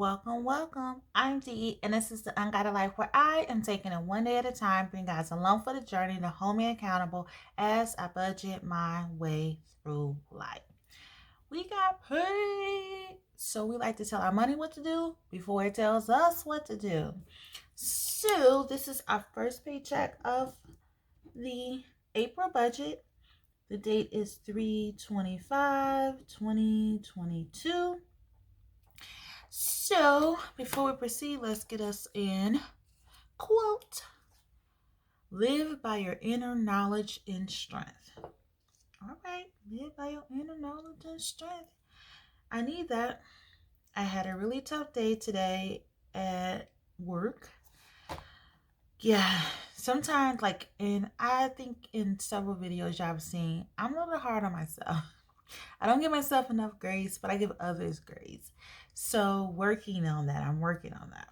welcome. I'm Dee, and this is the Unguided Life where I am taking it one day at a time, bring guys along for the journey to hold me accountable as I budget my way through life. We got paid, so we like to tell our money what to do before it tells us what to do. So this is our first paycheck of the April budget. The date is 3/25/2022. So, before we proceed, let's get us in quote. Live by your inner knowledge and strength. All right, live by your inner knowledge and strength. I need that. I had a really tough day today at work. Yeah, sometimes, and I think in several videos y'all have seen, I'm a little hard on myself. I don't give myself enough grace, but I give others grace. So I'm working on that.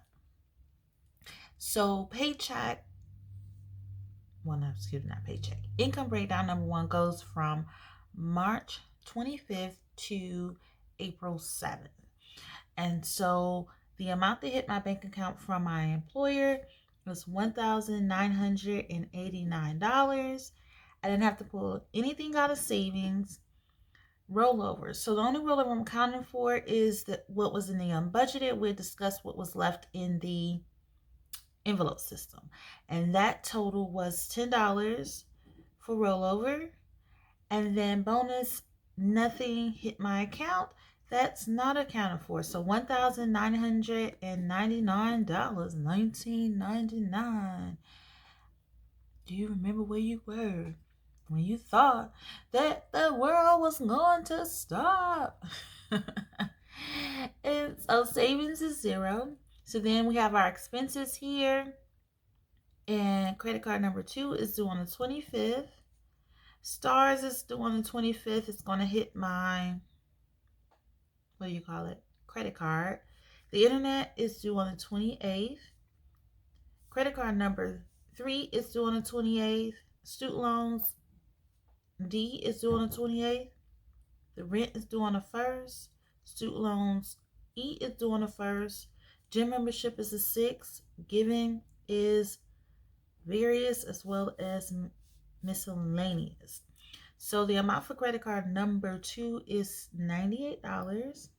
So paycheck, not paycheck. Income breakdown number 1 goes from March 25th to April 7th. And so the amount that hit my bank account from my employer was $1,989. I didn't have to pull anything out of savings. Rollovers. So the only rollover I'm accounting for is what was in the unbudgeted. We'll discuss what was left in the envelope system. And that total was $10 for rollover. And then bonus, nothing hit my account. That's not accounted for. So $1,999, $19.99. Do you remember where you were when you thought that the world was going to stop? And so savings is 0. So then we have our expenses here. And credit card number 2 is due on the 25th. Stars is due on the 25th. It's going to hit my, credit card. The internet is due on the 28th. Credit card number 3 is due on the 28th. Student loans D is due on the 28th. The rent is due on the 1st. Student loans E is due on the 1st. Gym membership is the 6th. Giving is various as well as miscellaneous. So the amount for credit card number 2 is $98.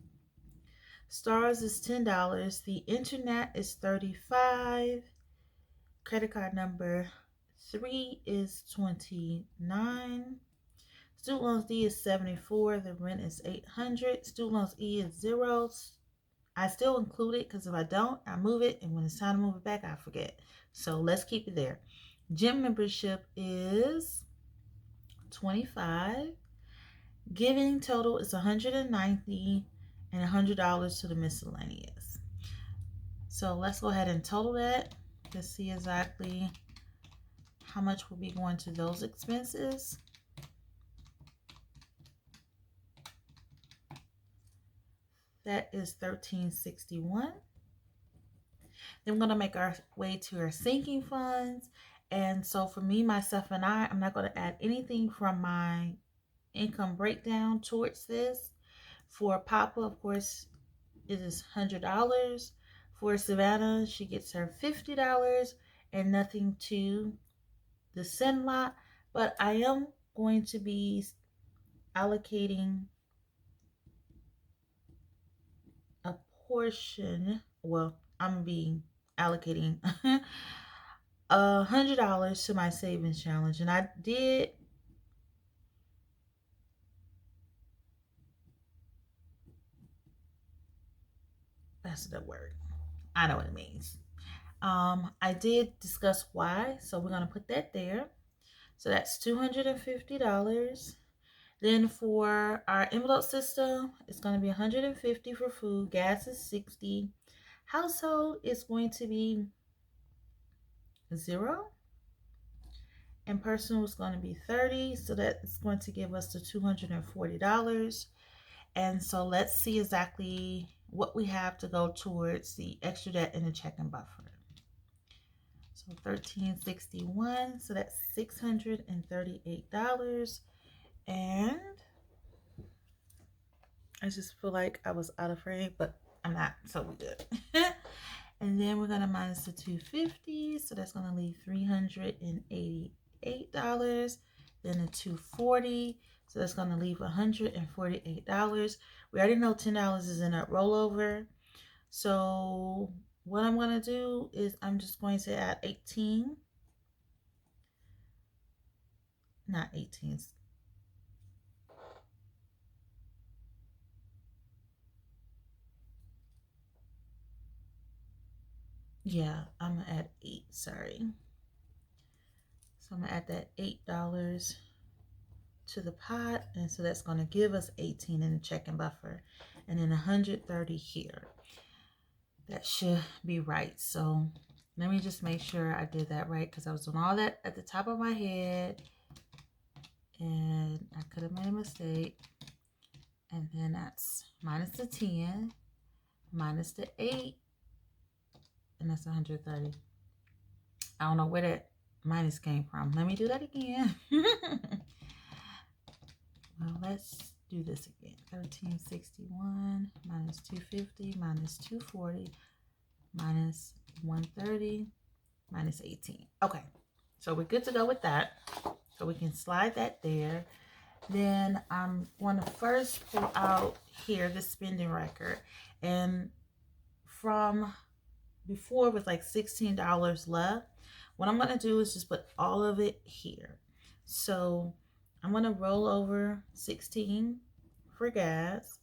Stars is $10. The internet is $35. Credit card number 3 is $29. Student loans D is $74. The rent is $800. Student loans E is 0. I still include it because if I don't, I move it, and when it's time to move it back, I forget. So let's keep it there. Gym membership is $25. Giving total is $190 and $100 to the miscellaneous. So let's go ahead and total that to see exactly how much will be going to those expenses. That is $1,361. Then we're going to make our way to our sinking funds. And so for me, myself, and I'm not going to add anything from my income breakdown towards this. For Papa, of course, it is $100. For Savannah, she gets her $50 and nothing to the send lot. But I am going to be allocating a portion. Well, I'm being allocating $100 to my savings challenge, and I did that's the word. I know what it means. I did discuss why, so we're gonna put that there. So that's $250. Then for our envelope system, it's gonna be $150 for food. Gas is $60. Household is going to be 0. And personal is going to be $30. So that's going to give us the $240. And so let's see exactly what we have to go towards the extra debt in the checking buffer. So $1,361. So that's $638. And I just feel like I was out of frame, but I'm not, so we good. And then we're gonna minus the 250, so that's gonna leave $388. Then the 240, so that's gonna leave $148. We already know $10 is in that rollover. So what I'm gonna do is I'm just going to add 18, not 18. Yeah, I'm gonna add 8, sorry. So I'm gonna add that $8 to the pot, and so that's gonna give us 18 in the checking buffer, and then 130 here. That should be right. So let me just make sure I did that right, because I was doing all that at the top of my head and I could have made a mistake. And then that's minus the 10, minus the 8, and that's 130. I don't know where that minus came from. Let me do that again. Well, let's do this again. 1361 minus 250 minus 240 minus 130 minus 18. Okay, so we're good to go with that. So we can slide that there. Then I'm going to first pull out here the spending record. And from before with like $16 left, what I'm going to do is just put all of it here. So I'm going to roll over 16 for gas.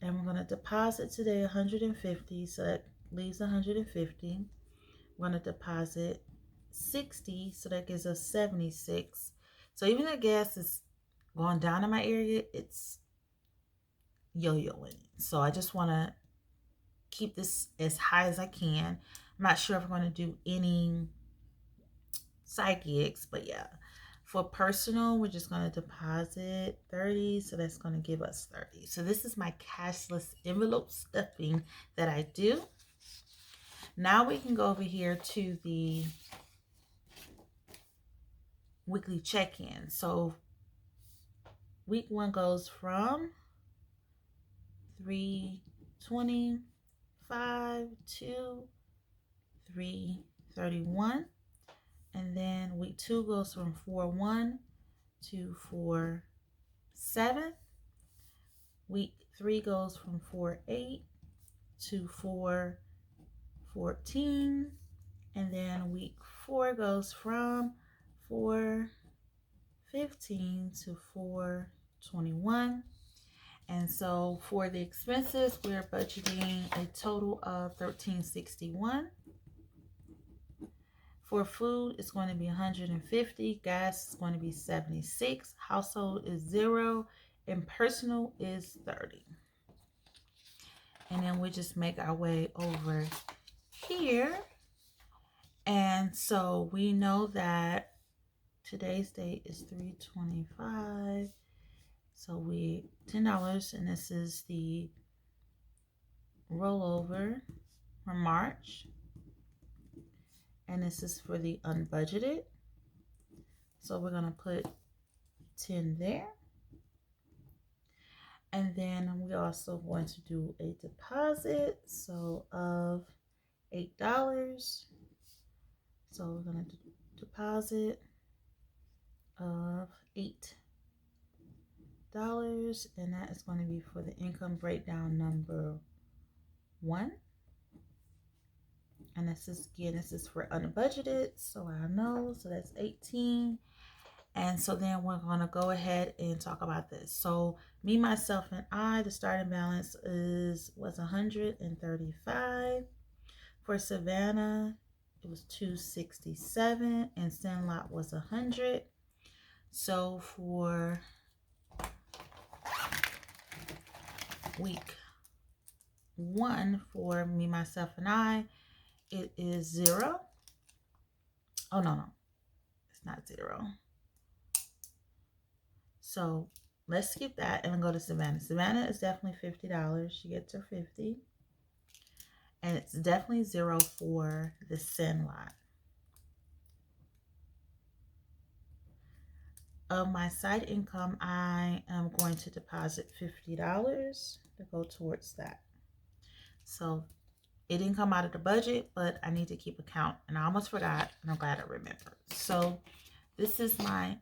And we're going to deposit today 150, so that leaves 150. We're going to deposit 60, so that gives us 76. So even though gas is going down in my area, it's yo-yoing. So I just want to keep this as high as I can. I'm not sure if I'm going to do any side gigs, but yeah. For personal, we're just going to deposit 30, so that's going to give us 30. So this is my cashless envelope stuffing that I do. Now we can go over here to the weekly check-in. So week 1 goes from 325 to 331. And then week 2 goes from 4-1 to 4-7. Week 3 goes from 4-8 to 4-14. And then week 4 goes from 4-15 to 4-21. And so for the expenses, we're budgeting a total of $13.61. For food, it's going to be $150. Gas is going to be $76. Household is $0. And personal is $30. And then we just make our way over here. And so we know that today's date is 3/25. So we $10, and this is the rollover from March. And this is for the unbudgeted. So we're going to put 10 there. And then we're also going to do a deposit, so of $8. So we're going to deposit of $8. And that is going to be for the income breakdown number 1. And this is, again, this is for unbudgeted, so I know, so that's 18. And so then we're going to go ahead and talk about this. So me, myself, and I, the starting balance was 135. For Savannah, it was 267, and Sandlot was 100. So for week 1, for me, myself, and I, it is 0. Oh, no, it's not 0. So let's skip that and go to Savannah. Savannah is definitely $50. She gets her 50. And it's definitely 0 for the Sandlot. Of my side income, I am going to deposit $50 to go towards that. So it didn't come out of the budget, but I need to keep account. And I almost forgot, and I'm glad I remembered. So this is my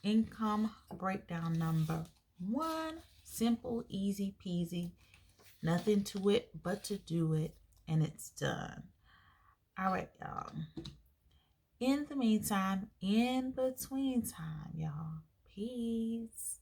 income breakdown number 1. Simple, easy peasy. Nothing to it but to do it. And it's done. All right, y'all. In the meantime, in between time, y'all. Peace.